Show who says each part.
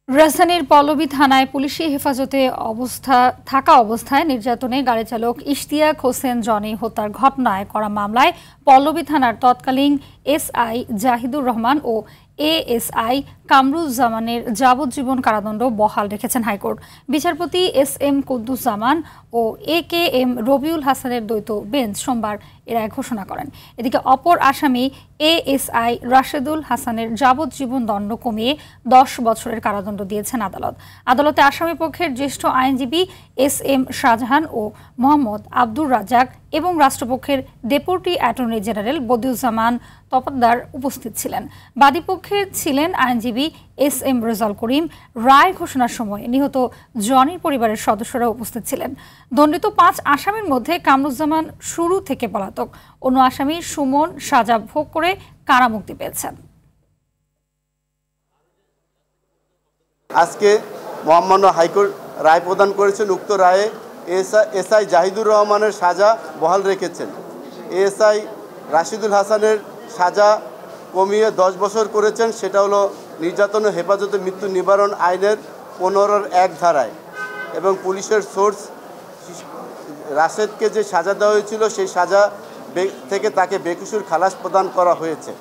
Speaker 1: রাজধানীর পল্লবী থানায় পুলিশি হেফাজতে থাকা অবস্থায় নির্যাতনে গাড়ি চালক ইশতিয়াক হোসেন জনি হত্যার ঘটনায় করা মামলায় পল্লবী থানার তৎকালীন এসআই জাহিদুর রহমান ও এএসআই কামরুজ্জামানের যাবজ্জীবন কারাদণ্ড বহাল রেখেছেন হাইকোর্ট। বিচারপতি এস.এম. কুদ্দুসজামান ও এ.কে.এম. রবিউল হাসানের দ্বৈত বেঞ্চ সোমবার এ রায় ঘোষণা করেন। এদিকে অপর আসামি এএসআই রাশেদুল হাসানের যাবজ্জীবন দণ্ড কমিয়ে 10 বছরের কারাদণ্ড দিয়েছেন আদালত। আদালতে আসামিপক্ষের জ্যেষ্ঠ আইনজীবী এস.এম. শাহজাহান ও মোহাম্মদ আব্দুর রাজ্জাক এবং রাষ্ট্রপক্ষের ডেপুটি অ্যাটর্নি জেনারেল বদিউজ্জামান তফাদ্দার উপস্থিত ছিলেন। বাদীপক্ষে ছিলেন আইনজীবী এস.এম. রেজাউল করিম। রায় ঘোষণার সময় নিহত জনির পরিবারের সদস্যরা উপস্থিত ছিলেন। দণ্ডিত 5 আসামির মধ্যে কামরুজ্জামান শুরু থেকে পলাতক। অন্য আসামি সুমন সাজা ভোগ করে কারামুক্তি পেয়েছেন।
Speaker 2: আজকে মহামান্য হাইকোর্ট রায় প্রদান করেছেন। উক্ত রায়ে এসআই জাহিদুর রহমানের সাজা বহাল রেখেছেন। এএসআই রাশিদুল হাসানের সাজা কমিয়ে 10 বছর করেছেন। সেটা হলো নির্যাতন ও হেফাজতে মৃত্যু নিবারণ আইনের 15-1 ধারায়। এবং পুলিশের সোর্স রাশেদকে যে সাজা দেওয়া হয়েছিল সেই সাজা থেকে তাকে বেকসুর খালাস প্রদান করা হয়েছে।